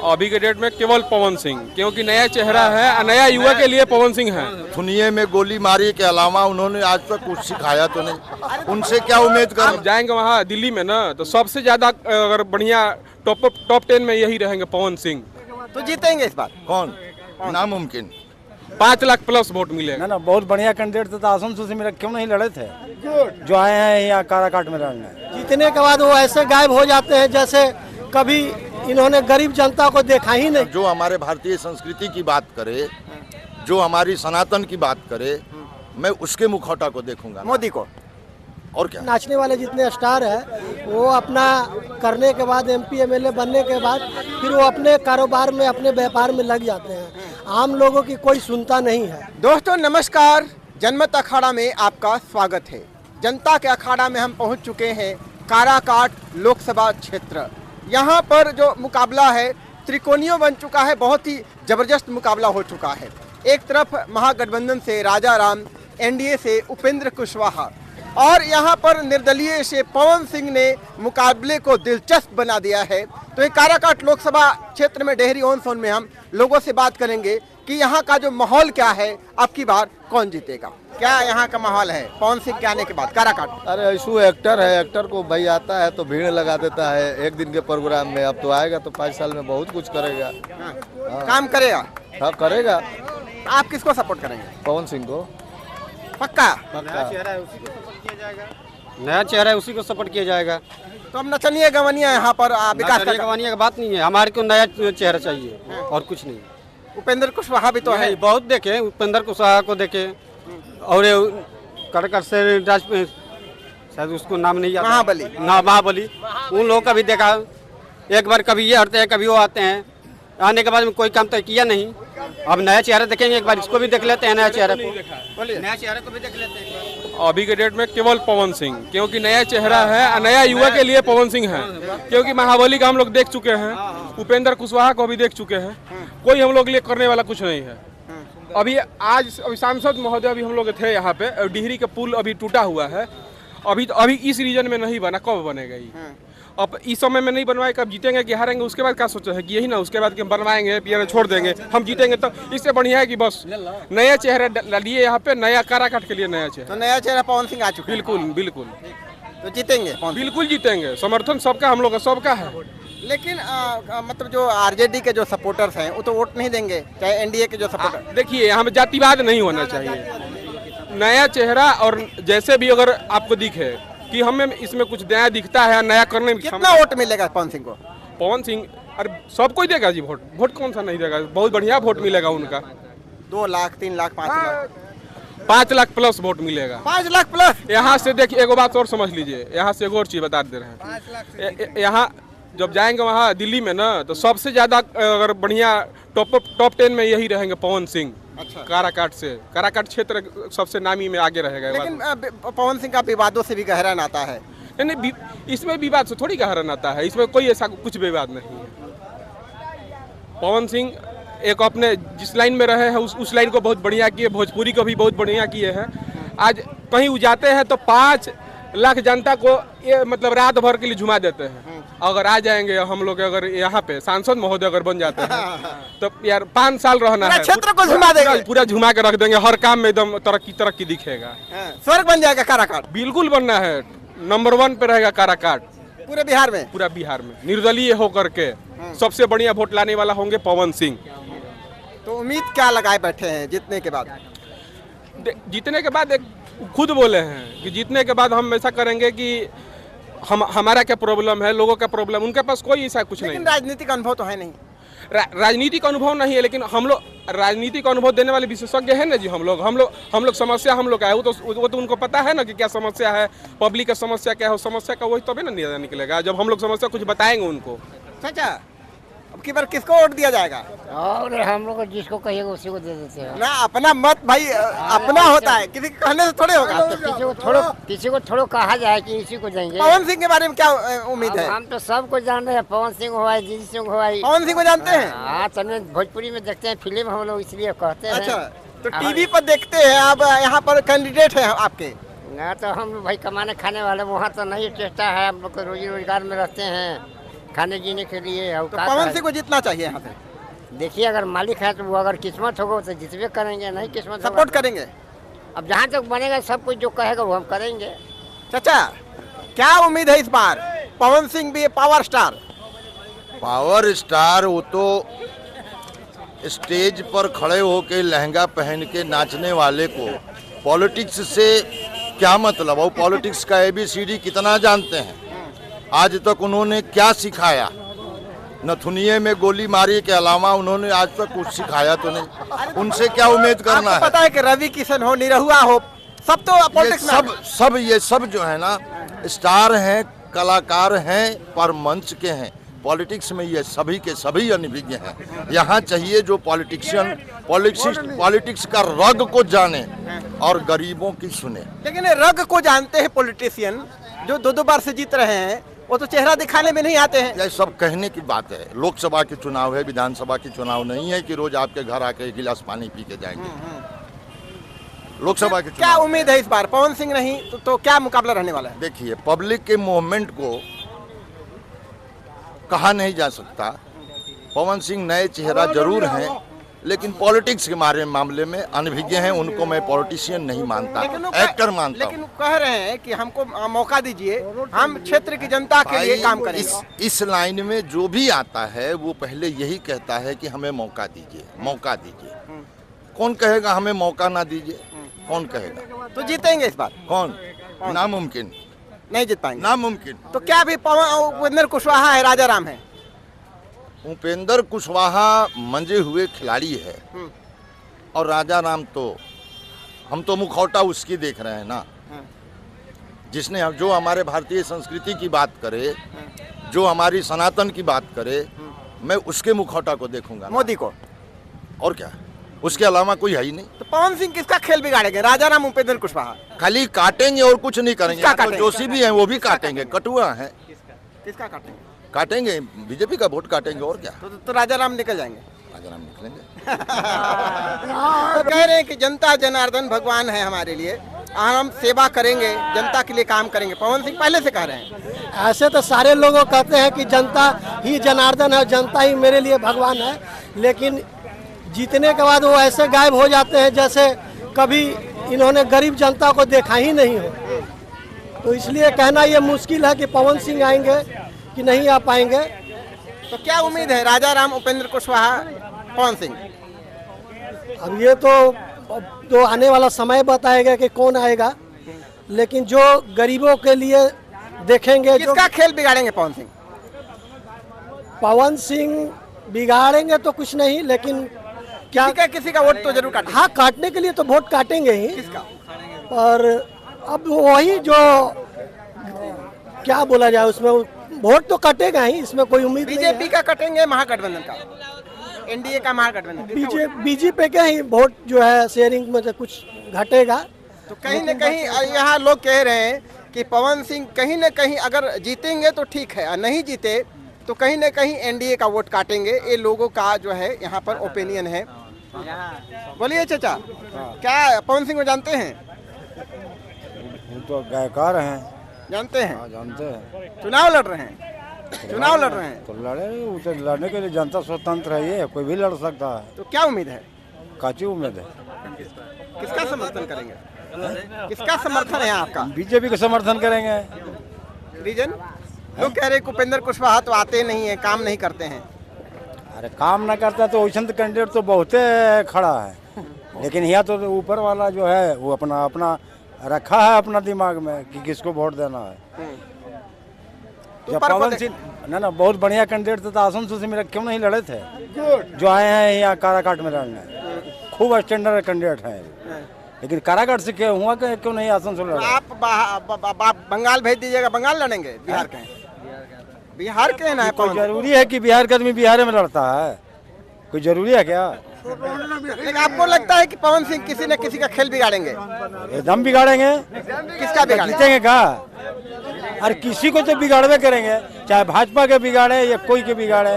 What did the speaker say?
अभी के डेट में केवल पवन सिंह, क्योंकि नया चेहरा है, नया युवा के लिए पवन सिंह है। दुनिया में गोली मारी के अलावा उन्होंने आज तक कुछ सिखाया तो नहीं, उनसे क्या उम्मीद कर जाएंगे वहाँ दिल्ली में ना, तो सबसे ज्यादा अगर बढ़िया टॉप 10 में यही रहेंगे पवन सिंह। तो जीतेंगे इस बार? कौन? नामुमकिन। 5 लाख प्लस वोट मिलेगा। ना बहुत बढ़िया कैंडिडेट थे, आसनसोल से मेरा क्यों नहीं लड़े थे जो आए हैं यहाँ काराकाट में लड़ने। जीतने के बाद वो ऐसे गायब हो जाते हैं जैसे कभी इन्होंने गरीब जनता को देखा ही नहीं। जो हमारे भारतीय संस्कृति की बात करे, जो हमारी सनातन की बात करे, मैं उसके मुखौटा को देखूंगा, मोदी को। और क्या? नाचने वाले जितने स्टार हैं वो अपना करने के बाद एमपी एमएलए बनने के बाद फिर वो अपने कारोबार में अपने व्यापार में लग जाते हैं, आम लोगों की कोई सुनता नहीं है। दोस्तों नमस्कार, जनमत अखाड़ा में आपका स्वागत है। जनता के अखाड़ा में हम पहुंच चुके हैं काराकाट लोकसभा क्षेत्र। यहाँ पर जो मुकाबला है त्रिकोणीय बन चुका है, बहुत ही जबरदस्त मुकाबला हो चुका है। एक तरफ महागठबंधन से राजा राम, एनडीए से उपेंद्र कुशवाहा, और यहाँ पर निर्दलीय से पवन सिंह ने मुकाबले को दिलचस्प बना दिया है। तो ये काराकाट लोकसभा क्षेत्र में डेहरी ऑन सोन में हम लोगों से बात करेंगे कि यहाँ का जो माहौल क्या है, अब की बार कौन जीतेगा, क्या यहाँ का माहौल है पवन सिंह के आने के बाद काराकाट? अरे ऐसू एक्टर है, एक्टर को भाई आता है तो भीड़ लगा देता है एक दिन के प्रोग्राम में। अब तो आएगा तो 5 साल में बहुत कुछ करेगा। काम करेगा? हाँ करेगा। आप किसको सपोर्ट करेंगे? पवन सिंह को पक्का? नया चेहरा है उसी को सपोर्ट किया जाएगा। तो अब नचनिया गवनिया यहाँ पर विकास का गवानिया की बात नहीं है, हमारे को नया चेहरा चाहिए और कुछ नहीं। उपेंद्र कुशवाहा भी तो है, बहुत देखे उपेंद्र कुशवाहा को देखे, और कड़कड़ से शायद उसको नाम नहीं आता, महाबली, उन लोगों का भी देखा। एक बार कभी ये हटते हैं कभी वो आते हैं, आने के बाद में कोई काम तो किया नहीं। अब नया चेहरा देखेंगे, एक बार इसको भी देख लेते हैं, नया चेहरा को भी देख लेते हैं। अभी के डेट में केवल पवन सिंह, क्योंकि नया चेहरा है, नया युवा के लिए पवन सिंह है। क्योंकि महाबली का हम लोग देख चुके हैं, उपेंद्र कुशवाहा को भी देख चुके हैं, कोई हम लोग लिए करने वाला कुछ नहीं है। अभी सांसद महोदय अभी हम लोग थे यहाँ पे, डिहरी का पुल अभी टूटा हुआ है, अभी इस रीजन में नहीं बना, कब बनेगा ये? अब इस समय में नहीं बनवाए, कब जीतेंगे कि हारेंगे, उसके बाद क्या सोचा है कि यही ना, उसके बाद कि हम बनवाएंगे पियर छोड़ देंगे, हम जीतेंगे। तो इससे बढ़िया है कि बस नया चेहरा डालिए यहाँ पे, नया काराकाट के लिए नया चेहरा। तो नया चेहरा पवन सिंह आ चुका है। बिल्कुल तो जीतेंगे? बिल्कुल जीतेंगे, समर्थन सबका हम लोग का सबका है। लेकिन मतलब जो आरजेडी के जो सपोर्टर्स हैं वो तो वोट नहीं देंगे, चाहे एनडीए के जो सपोर्टर। देखिए यहाँ पे जातिवाद नहीं होना चाहिए, नया चेहरा, और जैसे भी अगर आपको दिखे कि हमें इसमें कुछ नया दिखता है, नया करने में कितना वोट मिलेगा पवन सिंह को? पवन सिंह अरे सबको ही देगा जी वोट कौन सा नहीं देगा, बहुत बढ़िया वोट मिलेगा उनका। 2 लाख 3 लाख 5 लाख 5 लाख प्लस वोट मिलेगा। 5 लाख प्लस? यहाँ से देखिए एक बात और समझ लीजिए, यहाँ से एक और चीज बता दे रहे हैं। यहाँ जब जाएंगे वहाँ दिल्ली में ना, तो सबसे ज्यादा अगर बढ़िया टॉप 10 में यही रहेंगे पवन सिंह। अच्छा। काराकाट क्षेत्र सबसे नामी में आगे रहेगा। लेकिन पवन सिंह का विवादों से भी गहरा नाता है। नहीं, इसमें विवाद से थोड़ी गहरा नाता है, इसमें कोई ऐसा कुछ विवाद नहीं है। पवन सिंह एक अपने जिस लाइन में रहे हैं उस लाइन को बहुत बढ़िया किए, भोजपुरी को भी बहुत बढ़िया किए हैं। आज कहीं वो जाते हैं तो 5 लाख जनता को ये मतलब रात भर के लिए झुमा देते हैं। अगर आ जाएंगे हम लोग, अगर यहाँ पे सांसद महोदय अगर बन जाते हैं तो यार 5 साल रहना है, क्षेत्र को झुमा देंगे, पूरा झुमा के रख देंगे, हर काम में एकदम तरक्की दिखेगा। स्वर्ग बन जाएगा काराकाट। बिल्कुल बनना है, नंबर 1 पे रहेगा काराकाट पूरे बिहार में। पूरा बिहार में निर्दलीय होकर के सबसे बढ़िया वोट लाने वाला होंगे पवन सिंह। तो उम्मीद क्या लगाए बैठे हैं जीतने के बाद? जीतने के बाद खुद बोले हैं कि जीतने के बाद हम ऐसा करेंगे कि हमारा क्या प्रॉब्लम है, लोगों का प्रॉब्लम, उनके पास कोई ऐसा कुछ नहीं। लेकिन राजनीतिक अनुभव तो है नहीं। राजनीतिक अनुभव नहीं है, लेकिन हम लोग राजनीतिक अनुभव देने वाले विशेषज्ञ हैं ना जी। हम लोग समस्या हम लोग का है, वो तो उनको पता है ना कि क्या समस्या है, पब्लिक का समस्या क्या है, समस्या का वही तभी ना निकलेगा जब हम लोग समस्या कुछ बताएंगे उनको। चाचा अब की बार किसको वोट दिया जाएगा? और हम लोग जिसको कहिएगा उसी को दे देते हैं ना। अपना मत भाई अपना होता है, किसी के कहने से थोड़े होगा। तो किसी को थोड़ो कहा जाए कि इसी को देंगे। पवन सिंह के बारे में क्या उम्मीद है? हम तो सबको जान रहे हैं, पवन सिंह हुआ, जीत सिंह हुआ। पवन सिंह को जानते हैं? हाँ, चलिए भोजपुरी में देखते हैं फिल्म हम लोग, इसलिए कहते हैं। अच्छा, तो टीवी पर देखते हैं। अब यहाँ पर कैंडिडेट है आपके? ना तो हम भाई कमाने खाने वाले, वहाँ तो नहीं चेष्टा है, हम लोग रोजी रोजगार में रहते हैं। खाने जीने के लिए तो औकात पवन है। सिंह को जीतना चाहिए यहाँ से, देखिए अगर मालिक है तो वो अगर किस्मत होगा तो जितने करेंगे, नहीं किस्मत होगा सपोर्ट तो- करेंगे। अब जहाँ तक बनेगा सब कुछ जो कहेगा वो हम करेंगे। चाचा क्या उम्मीद है इस बार? पवन सिंह भी पावर स्टार, पावर स्टार वो तो स्टेज पर खड़े होके लहंगा पहन के नाचने वाले को पॉलिटिक्स से क्या मतलब? वो पॉलिटिक्स का ABCD कितना जानते हैं? आज तक उन्होंने क्या सिखाया? नथुनिये में गोली मारी के अलावा उन्होंने आज तक कुछ सिखाया तो नहीं। उनसे क्या उम्मीद करना आपको है? पता है कि रवि किशन हो, निरहुआ हो, सब तो ये पॉलिटिक्स में ये सब जो है ना स्टार हैं, कलाकार हैं, पर मंच के हैं। पॉलिटिक्स में ये सभी के सभी अनभिज्ञ हैं। यहाँ चाहिए जो पॉलिटिशियन पॉलिटिक्स का रग को जाने और गरीबों की सुने। लेकिन ये रग को जानते हैं पॉलिटिशियन जो दो बार से जीत रहे हैं, वो तो चेहरा दिखाने में नहीं आते हैं। ये सब कहने की बात है। लोकसभा के चुनाव है, विधानसभा के चुनाव नहीं है कि रोज आपके घर आके एक गिलास पानी पी के जाएंगे। लोकसभा के क्या चुनाव उम्मीद है इस बार? पवन सिंह नहीं तो क्या मुकाबला रहने वाला है? देखिए, पब्लिक के मूवमेंट को कहा नहीं जा सकता। पवन सिंह नए चेहरा जरूर हैं, लेकिन पॉलिटिक्स के मामले में अनभिज्ञ हैं। उनको मैं पॉलिटिशियन नहीं मानता, एक्टर मानता हूं। लेकिन कह रहे हैं कि हमको मौका दीजिए, हम क्षेत्र की जनता के लिए काम करेंगे। इस लाइन में जो भी आता है वो पहले यही कहता है कि हमें मौका दीजिए, मौका दीजिए। कौन कहेगा हमें मौका ना दीजिए? कौन कहेगा? तो जीतेंगे इस बार? कौन? नामुमकिन, नहीं जीत पाएंगे। नामुमकिन। तो क्या अभी उपेंद्र कुशवाहा है, राजा राम है? उपेंद्र कुशवाहा मंजे हुए खिलाड़ी है और राजा राम तो हम तो मुखौटा उसकी देख रहे हैं ना, जिसने जो हमारे भारतीय संस्कृति की बात करे, जो हमारी सनातन की बात करे, मैं उसके मुखौटा को देखूंगा, मोदी को। और क्या, उसके अलावा कोई है ही नहीं। तो पवन सिंह किसका खेल बिगाड़ेंगे? राजा राम, उपेंद्र कुशवाहा? खाली काटेंगे और कुछ नहीं करेंगे। किसका तो काटेंगे? जोशी भी हैं, वो भी काटेंगे, कटुआ हैं, किसका काटेंगे? काटेंगे, बीजेपी का वोट काटेंगे, और क्या। तो राजा राम निकल जाएंगे। राजा राम निकलेंगे। तो कह रहे हैं कि जनता जनार्दन भगवान है हमारे लिए, हम सेवा करेंगे, जनता के लिए काम करेंगे। पवन सिंह पहले से कह रहे हैं। ऐसे तो सारे लोग कहते हैं कि जनता ही जनार्दन है, जनता ही मेरे लिए भगवान है, लेकिन जीतने के बाद वो ऐसे गायब हो जाते हैं जैसे कभी इन्होंने गरीब जनता को देखा ही नहीं हो। तो इसलिए कहना ये मुश्किल है कि पवन सिंह आएंगे कि नहीं आ पाएंगे। तो क्या उम्मीद है? राजा राम, उपेंद्र कुशवाहा, पवन सिंह? अब ये तो आने वाला समय बताएगा कि कौन आएगा, लेकिन जो गरीबों के लिए देखेंगे, जो किसका खेल बिगाड़ेंगे पवन सिंह? पवन सिंह बिगाड़ेंगे तो कुछ नहीं, लेकिन क्या किसी का वोट तो जरूर काटेंगे। हाँ, काटने के लिए तो वोट काटेंगे ही। किसका? और अब वही जो क्या बोला जाए, उसमें वोट तो कटेगा ही, इसमें कोई उम्मीद नहीं बीजेपी है। का कटेंगे, महागठबंधन का, एनडीए का, महागठबंधन? बीजेपी के ही वोट जो है शेयरिंग में से कुछ घटेगा। तो कहीं न कहीं यहाँ लोग कह रहे हैं कि पवन सिंह कहीं न कहीं अगर जीतेंगे तो ठीक है, और नहीं जीते तो कहीं न कहीं एनडीए का वोट काटेंगे। ये लोगों का जो है यहाँ पर ओपिनियन है। बोलिए चाचा, क्या पवन सिंह को जानते हैं? वो तो गायकार हैं। जानते हैं? हाँ, जानते हैं। चुनाव लड़ रहे हैं, चुनाव लड़ रहे हैं। तो वो तो लड़ने के लिए जनता स्वतंत्र है, ये कोई भी लड़ सकता है। तो क्या उम्मीद है? काची उम्मीद है? किसका समर्थन करेंगे? किसका समर्थन है आपका? बीजेपी का समर्थन करेंगे। रीजन? लोग कह रहे हैं उपेंद्र कुशवाहा तो आते नहीं है, काम नहीं करते हैं। अरे काम ना करता तो वैसे कैंडिडेट तो बहुत खड़ा है, लेकिन यहाँ तो ऊपर वाला जो है वो अपना अपना रखा है अपना दिमाग में कि किसको वोट देना है। जब पवन सिंह ना बहुत बढ़िया कैंडिडेट थे तो आसनसोल से मेरा क्यों नहीं लड़े थे? जो आए हैं यहाँ काराकाट में लड़ने, खूब स्टैंडर्ड कैंडिडेट हैं, लेकिन काराकाट से क्यों हुआ क्यों नहीं आसनसोल लड़े? आप बंगाल भेज दीजिएगा, बंगाल लड़ेंगे? बिहार के हैं, बिहार के ना है। कोई जरूरी है कि बिहार का आदमी बिहार में लड़ता है? कोई जरूरी है क्या? लेकिन आपको लगता है कि पवन सिंह किसी न किसी का खेल बिगाड़ेंगे? एकदम बिगाड़ेंगे। किसका बिगाड़ेंगे? जीतेंगे का? अरे किसी को तो बिगाड़वे करेंगे, चाहे भाजपा के बिगाड़े या कोई के बिगाड़े।